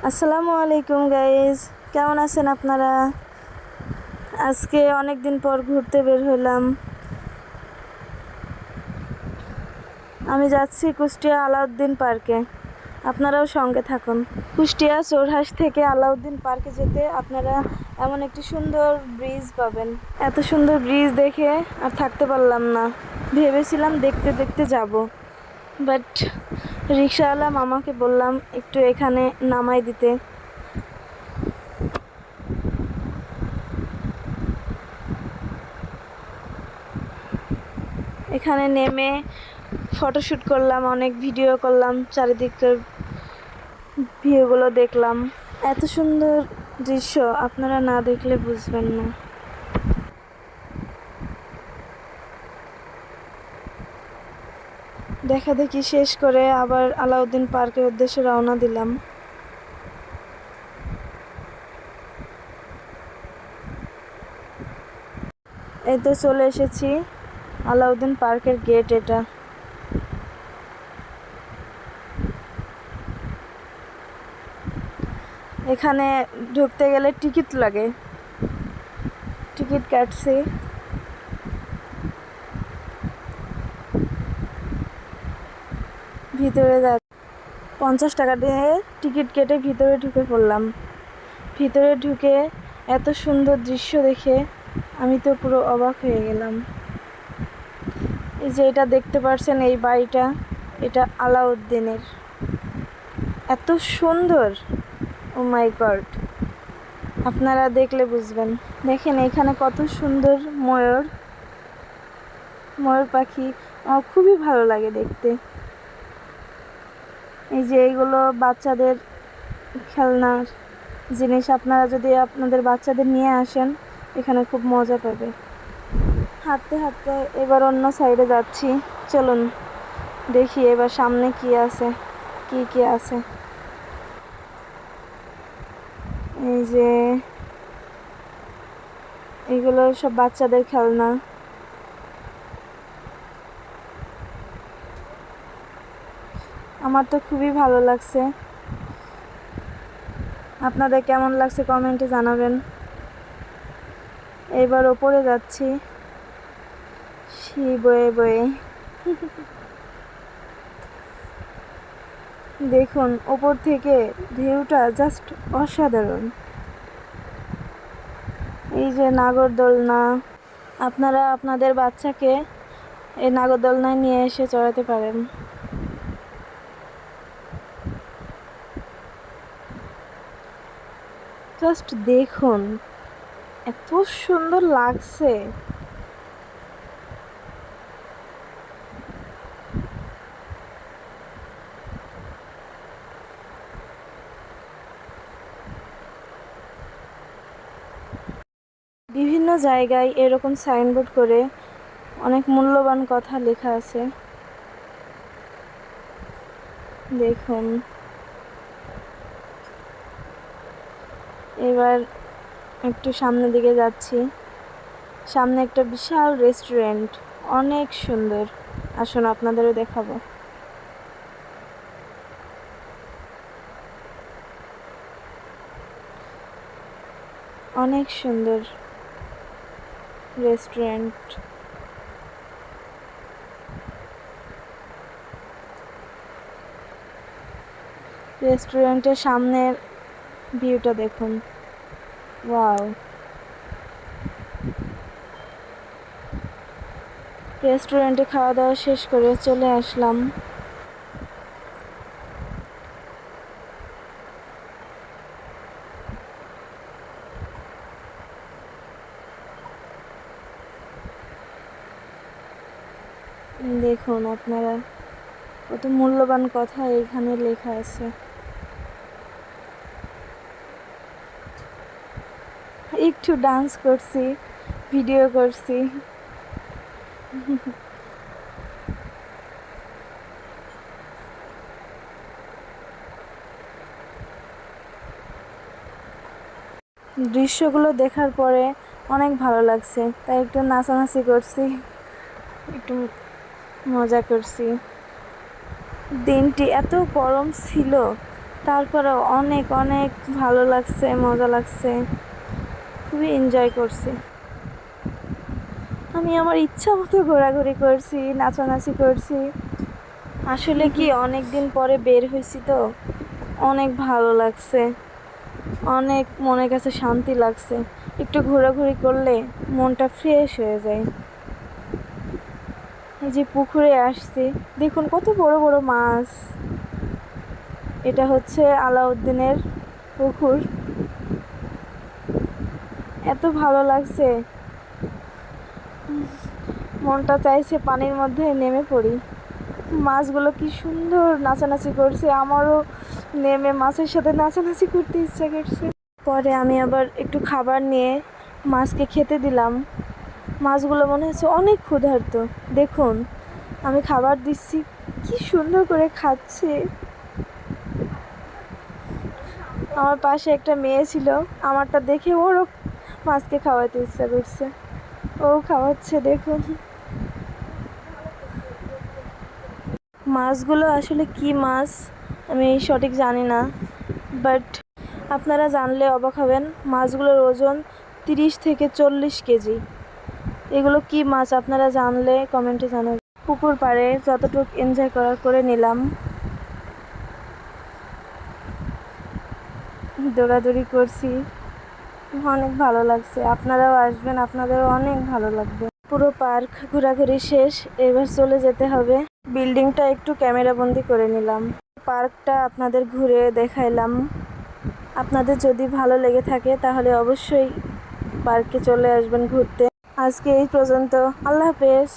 আসসালামু আলাইকুম গাইজ, কেমন আছেন আপনারা? আজকে অনেক দিন পর ঘুরতে বের হলাম। আমি যাচ্ছি কুষ্টিয়া আলাউদ্দিন পার্কে, আপনারাও সঙ্গে থাকুন। কুষ্টিয়া চোরহাস থেকে আলাউদ্দিন পার্কে যেতে আপনারা এমন একটি সুন্দর ব্রিজ পাবেন। এত সুন্দর ব্রিজ দেখে আর থাকতে পারলাম না, ভেবেছিলাম দেখতে দেখতে যাব, বাট রিক্সাওয়ালা মামাকে বললাম একটু এখানে নামাই দিতে। এখানে নেমে ফটোশ্যুট করলাম, অনেক ভিডিও করলাম, চারিদিকের ভিউগুলো দেখলাম। এত সুন্দর দৃশ্য আপনারা না দেখলে বুঝবেন না। দেখা দেখি শেষ করে আবার আলাউদ্দিন পার্কের উদ্দেশ্যে রওনা দিলাম। এই তো চলে এসেছি, আলাউদ্দিন পার্কের গেট এটা। এখানে ঢুকতে গেলে টিকিট লাগে, টিকিট কাটছি। ভিতরে 50 টাকা দিয়ে টিকিট কেটে ভিতরে ঢুকে পড়লাম। ভিতরে ঢুকে এত সুন্দর দৃশ্য দেখে আমি তো পুরো অবাক হয়ে গেলাম। এই যে এটা দেখতে পাচ্ছেন, এই বাড়িটা, এটা আলাউদ্দিনের। এত সুন্দর, ও মাই গড, আপনারা দেখলে বুঝবেন। দেখেন এখানে কত সুন্দর ময়ূর পাখি, আমার খুবই ভালো লাগে দেখতে। এই যে এইগুলো বাচ্চাদের খেলনার জিনিস, আপনারা যদি আপনাদের বাচ্চাদের নিয়ে আসেন এখানে খুব মজা পাবে। হাঁটতে হাঁটতে এবার অন্য সাইডে যাচ্ছি, চলুন দেখি এবার সামনে কি আছে, কি আছে। এই যে এগুলো সব বাচ্চাদের খেলনা। আমার তো খুবই ভালো লাগছে, আপনাদের কেমন লাগছে কমেন্টে জানাবেন। এবার ওপরে যাচ্ছি সিঁড়ি বয়ে বয়ে। দেখুন ওপর থেকে ভিউটা জাস্ট অসাধারণ। এই যে নাগরদোলনা, আপনারা আপনাদের বাচ্চাকে এই নাগরদোলনায় নিয়ে এসে চড়াতে পারেন। জাস্ট দেখুন এত সুন্দর লাগছে। বিভিন্ন জায়গায় এরকম সাইনবোর্ড করে অনেক মূল্যবান কথা লেখা আছে, দেখুন। এবার একটু সামনের দিকে যাচ্ছি, সামনে একটা বিশাল রেস্টুরেন্ট, অনেক সুন্দর। আসুন আপনাদেরও দেখাবো। অনেক সুন্দর রেস্টুরেন্ট। রেস্টুরেন্টের সামনের ভিউটা দেখুন, ওয়াও। রেস্টুরেন্টে খাওয়া দাওয়া শেষ করে চলে আসলাম। দেখুন আপনারা কত মূল্যবান কথা এখানে লেখা আছে। একটু ডান্স করছি, ভিডিও করছি। দৃশ্যগুলো দেখার পরে অনেক ভালো লাগছে, তাই একটু নাচানাচি করছি, একটু মজা করছি। দিনটি এত গরম ছিল, তারপরে অনেক অনেক ভালো লাগছে, মজা লাগছে, খুবই এনজয় করছি। আমি আমার ইচ্ছা মতো ঘোরাঘুরি করছি, নাচানাচি করছি। আসলে কি অনেক দিন পরে বের হয়েছি তো অনেক ভালো লাগছে, অনেক মনের কাছে শান্তি লাগছে। একটু ঘোরাঘুরি করলে মনটা ফ্রেশ হয়ে যায়। এই যে পুকুরে আসছি, দেখুন কত বড় বড় মাছ। এটা হচ্ছে আলাউদ্দিনের পুকুর। এত ভালো লাগছে, মনটা চাইছে পানির মধ্যে নেমে পড়ি। মাছগুলো কি সুন্দর নাচানাচি করছে, আমারও নেমে মাছের সাথে নাচানাচি করতে ইচ্ছা করছে। পরে আমি আবার একটু খাবার নিয়ে মাছকে খেতে দিলাম। মাছগুলো মনে হচ্ছে অনেক ক্ষুধার্ত। দেখুন আমি খাবার দিচ্ছি, কি সুন্দর করে খাচ্ছে। আমার পাশে একটা মেয়ে ছিল, আমারটা দেখে ওরও মাছকে খাওয়াতে ইচ্ছা করছে, ও খাওয়াচ্ছে। দেখুন মাছগুলো আসলে কি মাছ আমি সঠিক জানি না, বাট আপনারা জানলে অবাক হবেন। মাছগুলোর ওজন 30 থেকে 40 কেজি। এগুলো কি মাছ আপনারা জানলে কমেন্টে জানাবেন। পুকুর পাড়ে যতটুকু এনজয় করার করে নিলাম, দৌড়াদৌড়ি করছি, অনেক ভালো লাগছে। আপনারাও আসবেন, আপনাদেরও অনেক ভালো লাগবে। পুরো পার্ক ঘোরাঘুরি শেষ, এবার চলে যেতে হবে। বিল্ডিংটা একটু ক্যামেরা বন্দি করে নিলাম, পার্কটা আপনাদের ঘুরে দেখাইলাম। আপনাদের যদি ভালো লেগে থাকে তাহলে অবশ্যই পার্কে চলে আসবেন ঘুরতে। আজকে এই পর্যন্ত, আল্লাহ হাফেজ।